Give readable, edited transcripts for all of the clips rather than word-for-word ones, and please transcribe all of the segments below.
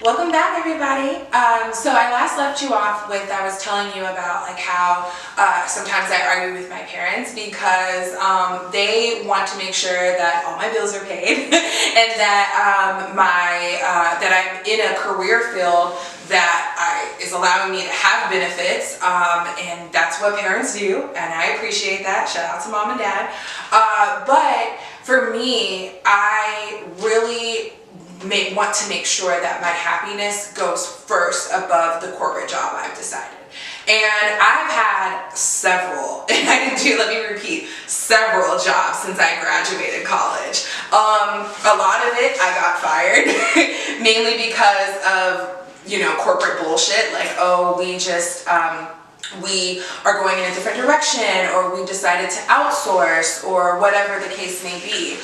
Welcome back, everybody. So I last left you off with, I was telling you about like how sometimes I argue with my parents because they want to make sure that all my bills are paid and that that I'm in a career field that is allowing me to have benefits, and that's what parents do, and I appreciate that. Shout out to mom and dad. But for me, I really want to make sure that my happiness goes first above the corporate job I've decided. And I've had several, and let me repeat, several jobs since I graduated college. A lot of it I got fired, mainly because of, corporate bullshit, like, oh, we are going in a different direction, or we decided to outsource, or whatever the case may be.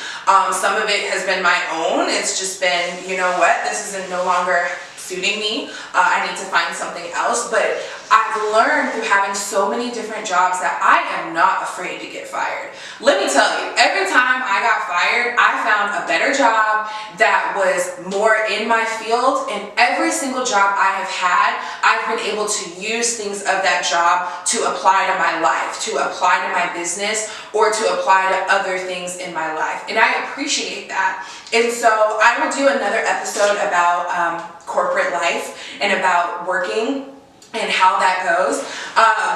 Some of it has been my own. It's just been, this isn't no longer suiting me. I need to find something else. But I've learned through having so many different jobs that I am not afraid to get fired. Let me tell you, every time I got fired, I found a better job that was more in my field, and every single job I have had, I've been able to use things of that job to apply to my life, to apply to my business, or to apply to other things in my life. And I appreciate that. And so I will do another episode about corporate life and about working and how that goes.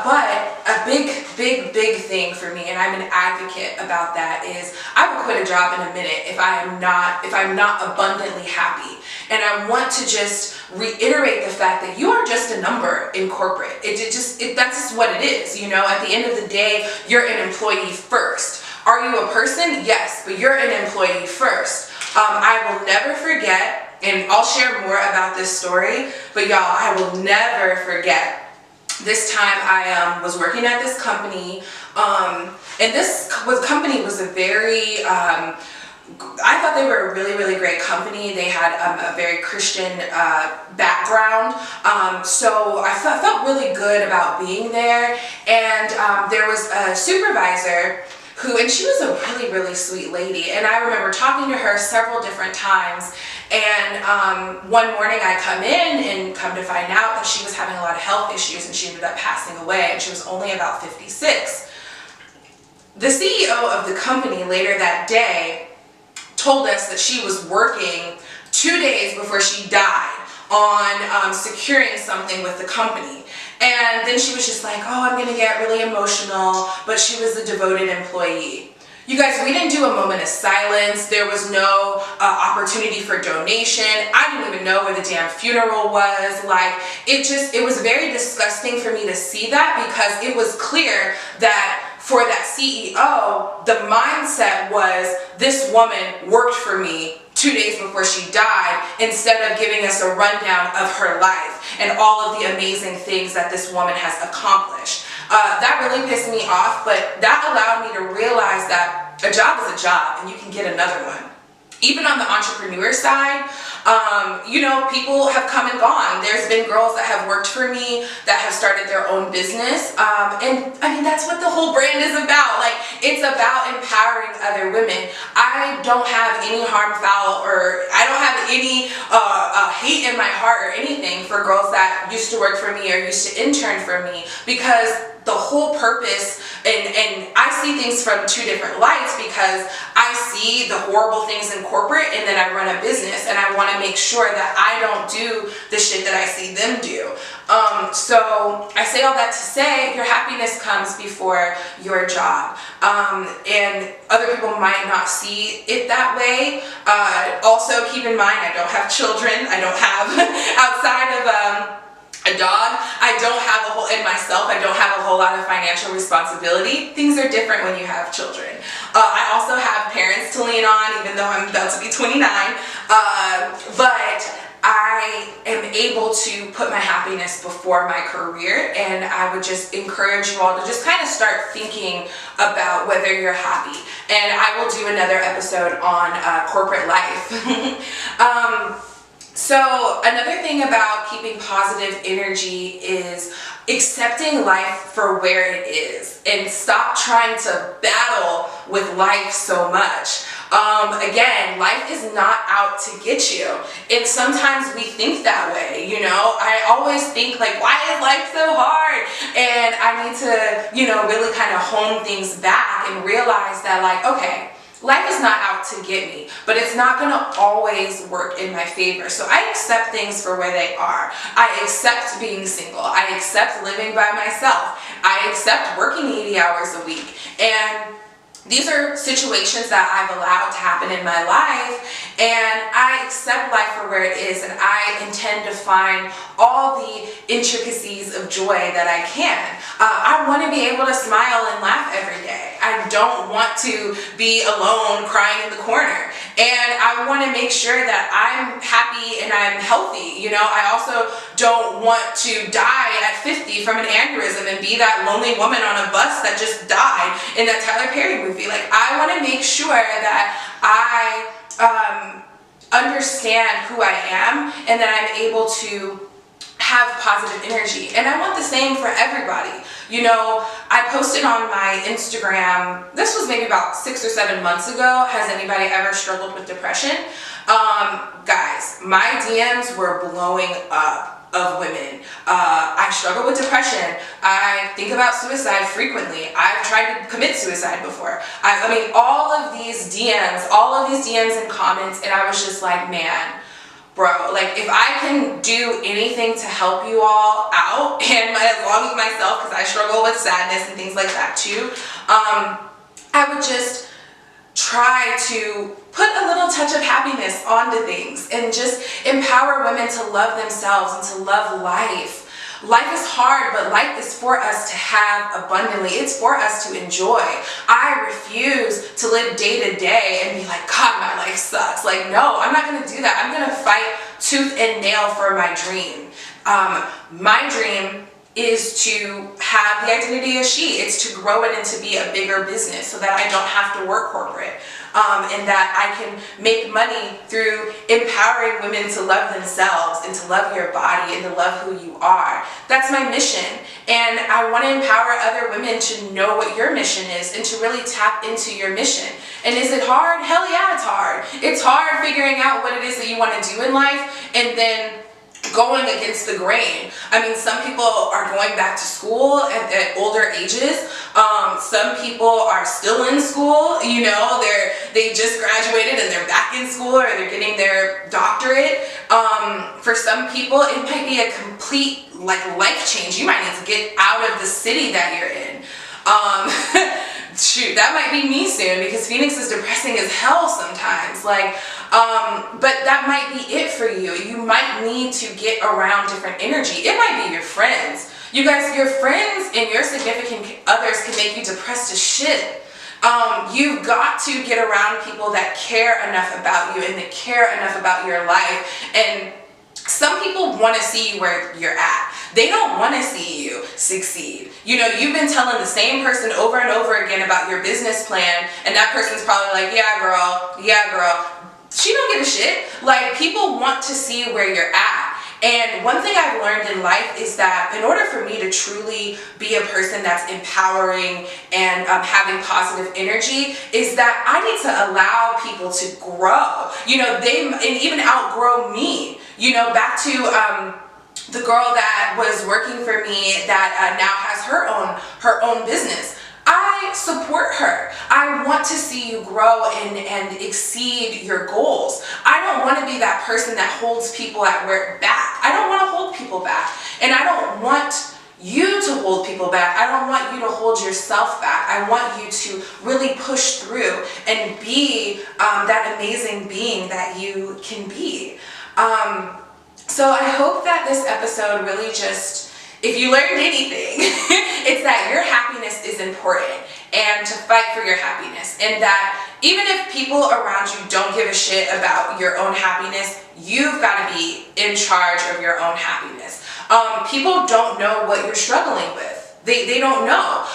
But a big thing for me, and I'm an advocate about that, is I will quit a job in a minute if I'm not abundantly happy. And I want to just reiterate the fact that you are just a number in corporate. That's just what it is. At the end of the day, you're an employee first. Are you a person? Yes, but you're an employee first. I will never forget, and I'll share more about this story, but y'all, I will never forget this time I was working at this company, and this company was a very, I thought they were a really great company. They had a very Christian background, so I felt really good about being there. And there was a supervisor and she was a really sweet lady, and I remember talking to her several different times. And one morning I come in and come to find out that she was having a lot of health issues, and she ended up passing away, and she was only about 56. The CEO of the company later that day told us that she was working 2 days before she died on securing something with the company. And then she was just like, oh, I'm gonna get really emotional, but she was a devoted employee. You guys, we didn't do a moment of silence. There was no opportunity for donation. I didn't even know where the damn funeral was. It was very disgusting for me to see that, because it was clear that for that CEO, the mindset was, this woman worked for me 2 days before she died, instead of giving us a rundown of her life and all of the amazing things that this woman has accomplished. That really pissed me off, but that allowed me to realize that a job is a job, and you can get another one. Even on the entrepreneur side, people have come and gone. There's been girls that have worked for me that have started their own business. And I mean, that's what the whole brand is about. It's about empowering other women. I don't have any harm, foul, or I don't have any hate in my heart or anything for girls that used to work for me or used to intern for me, because the whole purpose, and I see things from two different lights, because I see the horrible things in corporate, and then I run a business, and I want to make sure that I don't do the shit that I see them do. So I say all that to say, your happiness comes before your job. And other people might not see it that way. Also keep in mind, I don't have children. I don't have, outside of a dog, I don't have I don't have a whole lot of financial responsibility. Things are different when you have children. I also have parents to lean on, even though I'm about to be 29. But I am able to put my happiness before my career, and I would just encourage you all to just kind of start thinking about whether you're happy. And I will do another episode on corporate life. So another thing about keeping positive energy is accepting life for where it is, and stop trying to battle with life so much. Again, life is not out to get you. And sometimes we think that way, you know. I always think like, why is life so hard? And I need to, you know, really kind of hone things back and realize that like, okay, life is not out to get me, but it's not going to always work in my favor. So I accept things for where they are. I accept being single. I accept living by myself. I accept working 80 hours a week. And these are situations that I've allowed to happen in my life, and I accept life for where it is, and I intend to find all the intricacies of joy that I can. I want to be able to smile and laugh every day. I don't want to be alone crying in the corner, and I want to make sure that I'm happy and I'm healthy. You know, I also don't want to die at 50 from an aneurysm and be that lonely woman on a bus that just died in that Tyler Perry movie. Like, I want to make sure that I understand who I am and that I'm able to have positive energy. And I want the same for everybody. You know, I posted on my Instagram, this was maybe about 6 or 7 months ago, has anybody ever struggled with depression? Guys, my DMs were blowing up of women. I struggle with depression. I think about suicide frequently. I've tried to commit suicide before. I mean, all of these DMs and comments, and I was just like, man, bro, like if I can do anything to help you all out, and along with myself, because I struggle with sadness and things like that too, I would just try to put a little touch of happiness onto things and just empower women to love themselves and to love life. Life is hard, but life is for us to have abundantly. It's for us to enjoy. I refuse to live day to day and be like, God, my life sucks. Like, no, I'm not going to do that. I'm going to fight tooth and nail for my dream. My dream is to have the identity of she. It's to grow it and to be a bigger business so that I don't have to work corporate. And that I can make money through empowering women to love themselves and to love your body and to love who you are. That's my mission. And I want to empower other women to know what your mission is and to really tap into your mission. And is it hard? Hell yeah, it's hard. It's hard figuring out what it is that you want to do in life and then going against the grain. I mean, some people are going back to school at older ages. Some people are still in school, you know, they just graduated and they're back in school or they're getting their doctorate. For some people, it might be a complete life change. You might need to get out of the city that you're in. Shoot, that might be me soon because Phoenix is depressing as hell sometimes. But that might be it for you. You might need to get around different energy. It might be your friends. You guys, your friends and your significant others can make you depressed as shit. You've got to get around people that care enough about you and that care enough about your life. And some people want to see you where you're at. They don't want to see you succeed. You know, you've been telling the same person over and over again about your business plan, and that person's probably like, yeah, girl. She don't give a shit. Like, people want to see where you're at. And one thing I've learned in life is that in order for me to truly be a person that's empowering and having positive energy, is that I need to allow people to grow. You know, and even outgrow me. You know, back to the girl that was working for me that now has her own business. I support her. I want to see you grow and exceed your goals. I don't want to be that person that holds people at work back. I don't want to hold people back. And I don't want you to hold people back. I don't want you to hold yourself back. I want you to really push through and be that amazing being that you can be. So I hope that this episode really just, if you learned anything, it's that your happiness is important and to fight for your happiness. And that even if people around you don't give a shit about your own happiness, you've got to be in charge of your own happiness. People don't know what you're struggling with. They don't know.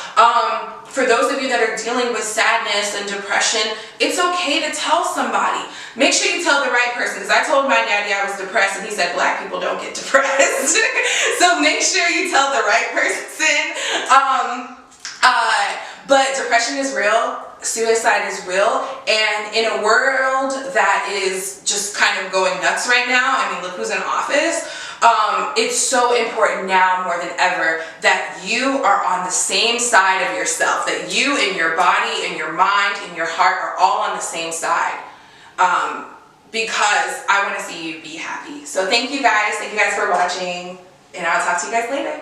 For those of you that are dealing with sadness and depression, it's okay to tell somebody. Make sure you tell the right person, because I told my daddy I was depressed and he said black people don't get depressed. So make sure you tell the right person. But depression is real. suicide is real, and in a world that is just kind of going nuts right now, I mean, look who's in office. It's so important now more than ever that you are on the same side of yourself, that you and your body and your mind and your heart are all on the same side, because I want to see you be happy. So thank you guys for watching, and I'll talk to you guys later.